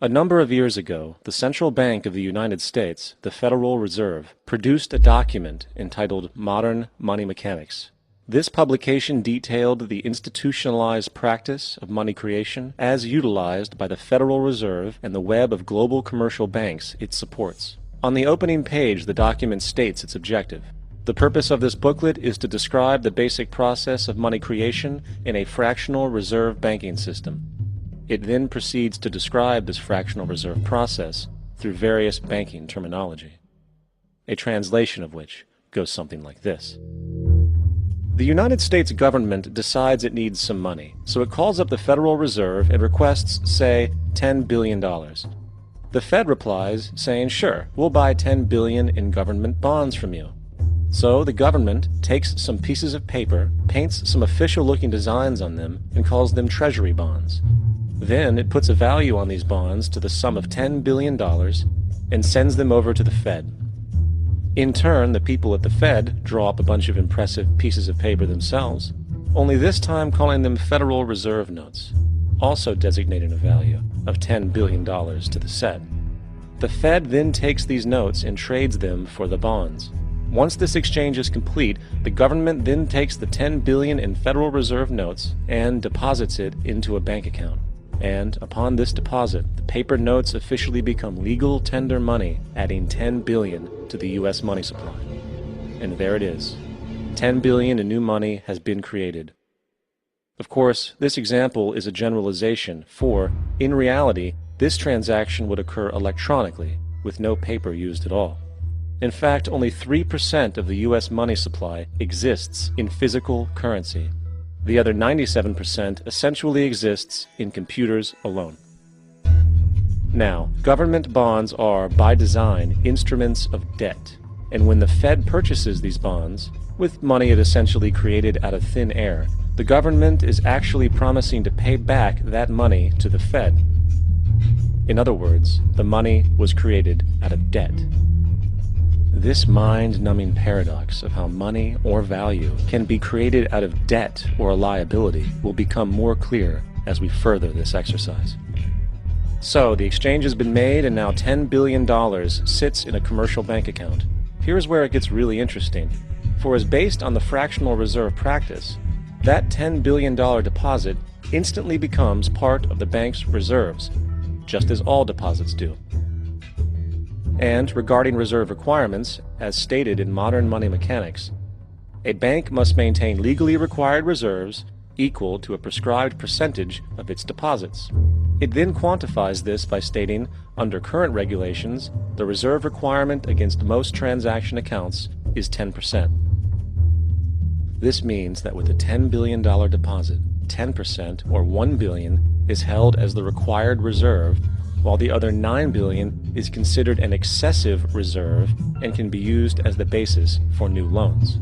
A number of years ago, the Central Bank of the United States, the Federal Reserve, produced a document entitled Modern Money Mechanics. This publication detailed the institutionalized practice of money creation as utilized by the Federal Reserve and the web of global commercial banks it supports. On the opening page, the document states its objective. The purpose of this booklet is to describe the basic process of money creation in a fractional reserve banking system. It then proceeds to describe this fractional reserve process through various banking terminology, a translation of which goes something like this. The United States government decides it needs some money, so it calls up the Federal Reserve and requests, say, $10 billion. The Fed replies, saying, sure, we'll buy $10 billion in government bonds from you. So the government takes some pieces of paper, paints some official-looking designs on them, and calls them Treasury bonds. Then it puts a value on these bonds to the sum of $10 billion and sends them over to the Fed. In turn, the people at the Fed draw up a bunch of impressive pieces of paper themselves, only this time calling them Federal Reserve notes, also designating a value of $10 billion to the Fed. The Fed then takes these notes and trades them for the bonds. Once this exchange is complete, the government then takes the $10 billion in Federal Reserve notes and deposits it into a bank account. And upon this deposit, the paper notes officially become legal tender money, adding $10 billion to the U.S. money supply. And there it is. $10 billion in new money has been created. Of course, this example is a generalization, for, in reality, this transaction would occur electronically, with no paper used at all. In fact, only 3% of the U.S. money supply exists in physical currency. The other 97% essentially exists in computers alone. Now, government bonds are, by design, instruments of debt. And when the Fed purchases these bonds, with money it essentially created out of thin air, the government is actually promising to pay back that money to the Fed. In other words, the money was created out of debt. This mind-numbing paradox of how money or value can be created out of debt or a liability will become more clear as we further this exercise. So, the exchange has been made and now $10 billion sits in a commercial bank account. Here's where it gets really interesting. For as based on the fractional reserve practice, that $10 billion deposit instantly becomes part of the bank's reserves, just as all deposits do. And regarding reserve requirements, as stated in Modern Money Mechanics, a bank must maintain legally required reserves equal to a prescribed percentage of its deposits. It then quantifies this by stating, under current regulations, the reserve requirement against most transaction accounts is 10%. This means that with a $10 billion deposit, 10% or $1 billion is held as the required reserve, while the other $9 billion is considered an excessive reserve and can be used as the basis for new loans.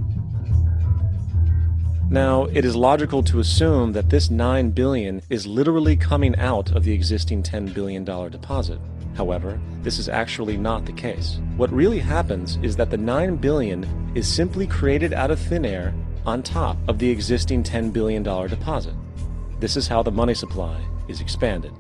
Now, it is logical to assume that this $9 billion is literally coming out of the existing $10 billion deposit. However, this is actually not the case. What really happens is that the $9 billion is simply created out of thin air on top of the existing $10 billion deposit. This is how the money supply is expanded.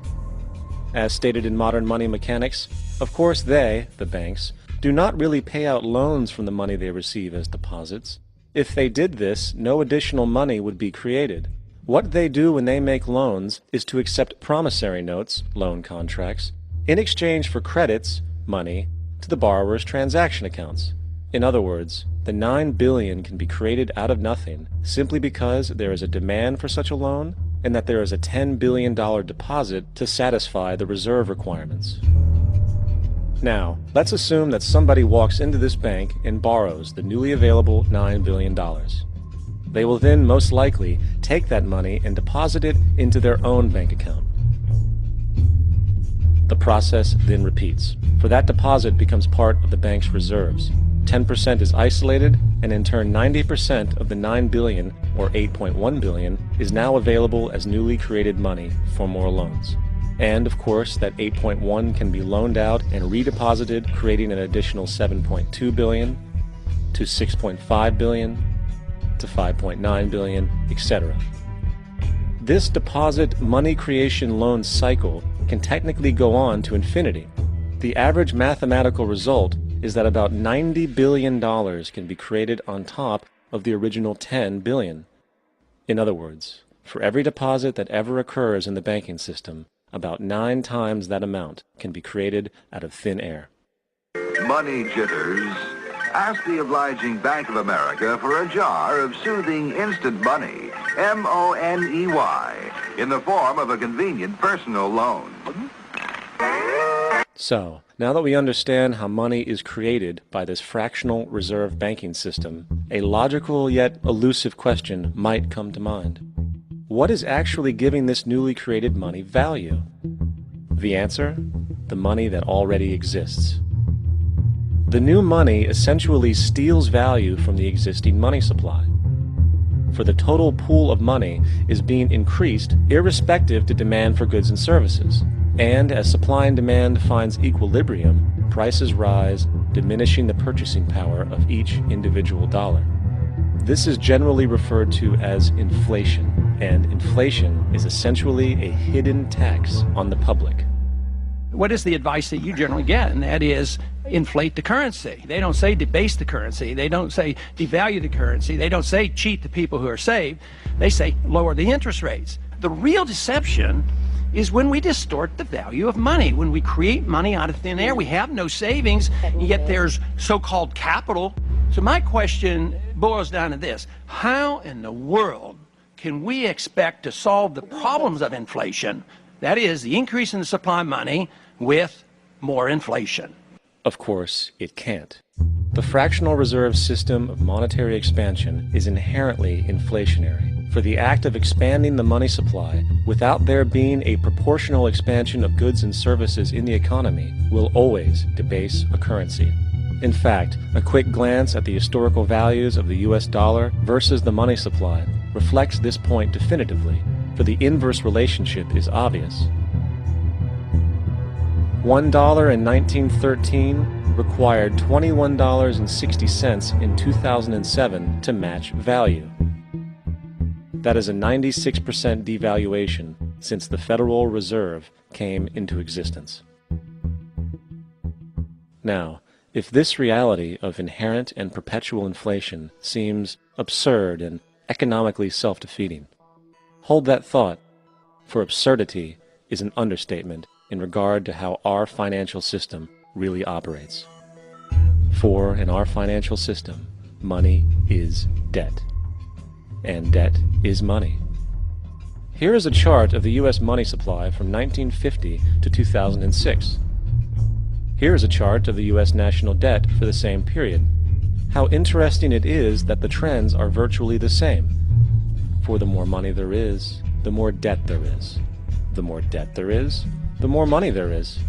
As stated in Modern Money Mechanics, of course they, the banks, do not really pay out loans from the money they receive as deposits. If they did this, no additional money would be created. What they do when they make loans is to accept promissory notes, loan contracts, in exchange for credits, money, to the borrower's transaction accounts. In other words, the $9 billion can be created out of nothing simply because there is a demand for such a loan and that there is a $10 billion deposit to satisfy the reserve requirements. Now, let's assume that somebody walks into this bank and borrows the newly available $9 billion. They will then most likely take that money and deposit it into their own bank account. The process then repeats, for that deposit becomes part of the bank's reserves. 10% is isolated, and in turn 90% of the $9 billion, or $8.1 billion, is now available as newly created money for more loans. And, of course, that 8.1 can be loaned out and redeposited, creating an additional 7.2 billion, to 6.5 billion, to 5.9 billion, etc. This deposit money creation loan cycle can technically go on to infinity. The average mathematical result is that about $90 billion can be created on top of the original $10 billion. In other words, for every deposit that ever occurs in the banking system, about 9 times that amount can be created out of thin air. Money jitters? Ask the obliging Bank of America for a jar of soothing instant money, M-O-N-E-Y, in the form of a convenient personal loan. So, now that we understand how money is created by this fractional reserve banking system, a logical yet elusive question might come to mind. What is actually giving this newly created money value? The answer? The money that already exists. The new money essentially steals value from the existing money supply. For the total pool of money is being increased irrespective to demand for goods and services. And as supply and demand finds equilibrium, prices rise, diminishing the purchasing power of each individual dollar. This is generally referred to as inflation, and inflation is essentially a hidden tax on the public. What is the advice that you generally get? And that is inflate the currency. They don't say debase the currency. They don't say devalue the currency. They don't say cheat the people who are saved. They say lower the interest rates. The real deception is when we distort the value of money. When we create money out of thin air, we have no savings, and yet there's so-called capital. So my question boils down to this: how in the world can we expect to solve the problems of inflation, that is, the increase in the supply of money, with more inflation? Of course, it can't. The fractional reserve system of monetary expansion is inherently inflationary. For the act of expanding the money supply, without there being a proportional expansion of goods and services in the economy, will always debase a currency. In fact, a quick glance at the historical values of the US dollar versus the money supply reflects this point definitively, for the inverse relationship is obvious. $1 in 1913 required $21.60 in 2007 to match value. That is a 96% devaluation since the Federal Reserve came into existence. Now, if this reality of inherent and perpetual inflation seems absurd and economically self-defeating, hold that thought, for absurdity is an understatement in regard to how our financial system really operates. For in our financial system, money is debt. And debt is money. Here is a chart of the U.S. money supply from 1950 to 2006. Here is a chart of the U.S. national debt for the same period. How interesting it is that the trends are virtually the same. For the more money there is, the more debt there is. The more debt there is, the more money there is.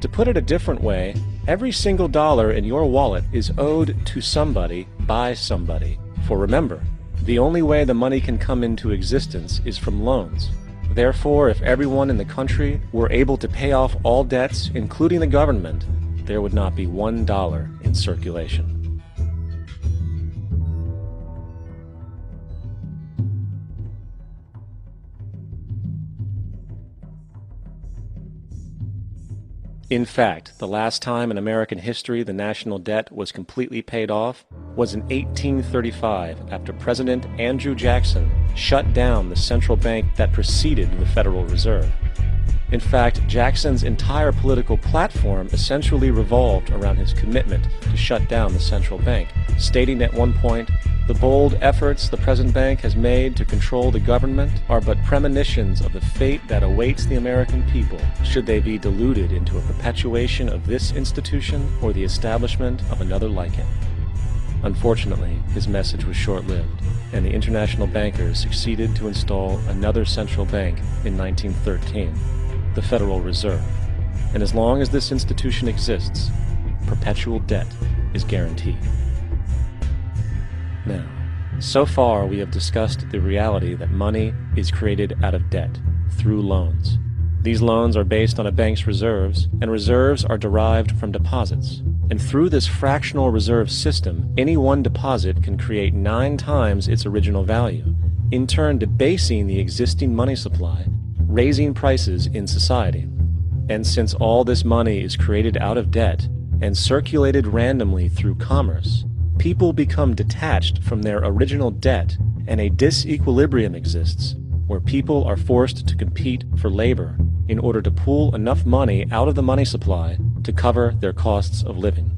To put it a different way, every single dollar in your wallet is owed to somebody by somebody. For remember, the only way the money can come into existence is from loans. Therefore, if everyone in the country were able to pay off all debts, including the government, there would not be $1 in circulation. In fact, the last time in American history the national debt was completely paid off was in 1835 after President Andrew Jackson shut down the central bank that preceded the Federal Reserve. In fact, Jackson's entire political platform essentially revolved around his commitment to shut down the central bank, stating at one point, "The bold efforts the present bank has made to control the government are but premonitions of the fate that awaits the American people should they be deluded into a perpetuation of this institution or the establishment of another like it." Unfortunately, his message was short-lived, and the international bankers succeeded to install another central bank in 1913, the Federal Reserve. And as long as this institution exists, perpetual debt is guaranteed. Now, so far we have discussed the reality that money is created out of debt, through loans. These loans are based on a bank's reserves, and reserves are derived from deposits. And through this fractional reserve system, any one deposit can create 9 times its original value, in turn debasing the existing money supply, raising prices in society. And since all this money is created out of debt and circulated randomly through commerce, people become detached from their original debt, and a disequilibrium exists where people are forced to compete for labor in order to pool enough money out of the money supply to cover their costs of living.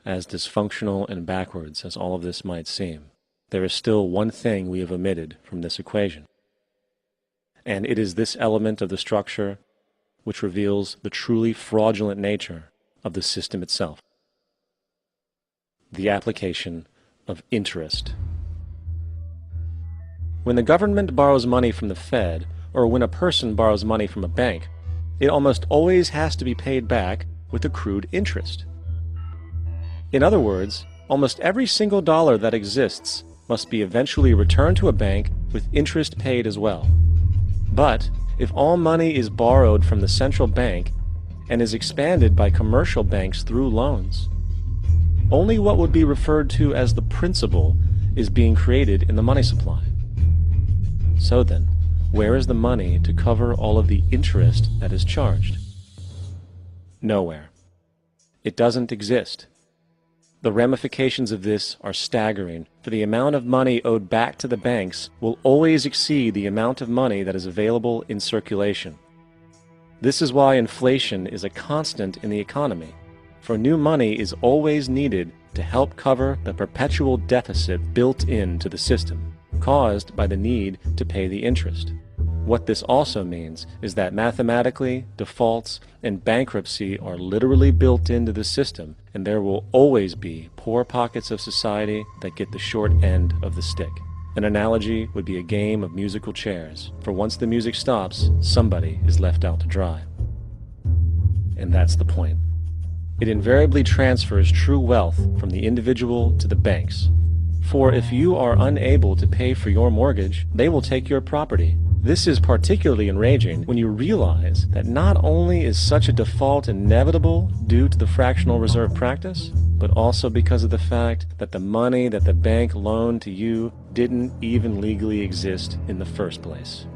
As dysfunctional and backwards as all of this might seem, there is still one thing we have omitted from this equation. And it is this element of the structure which reveals the truly fraudulent nature of the system itself: the application of interest. When the government borrows money from the Fed, or when a person borrows money from a bank, it almost always has to be paid back with accrued interest. In other words, almost every single dollar that exists must be eventually returned to a bank with interest paid as well. But if all money is borrowed from the central bank and is expanded by commercial banks through loans, only what would be referred to as the principal is being created in the money supply. So then, where is the money to cover all of the interest that is charged? Nowhere. It doesn't exist. The ramifications of this are staggering, for the amount of money owed back to the banks will always exceed the amount of money that is available in circulation. This is why inflation is a constant in the economy, for new money is always needed to help cover the perpetual deficit built into the system, caused by the need to pay the interest. What this also means is that mathematically, defaults and bankruptcy are literally built into the system, and there will always be poor pockets of society that get the short end of the stick. An analogy would be a game of musical chairs, for once the music stops, somebody is left out to dry. And that's the point. It invariably transfers true wealth from the individual to the banks. For if you are unable to pay for your mortgage, they will take your property. This is particularly enraging when you realize that not only is such a default inevitable due to the fractional reserve practice, but also because of the fact that the money that the bank loaned to you didn't even legally exist in the first place.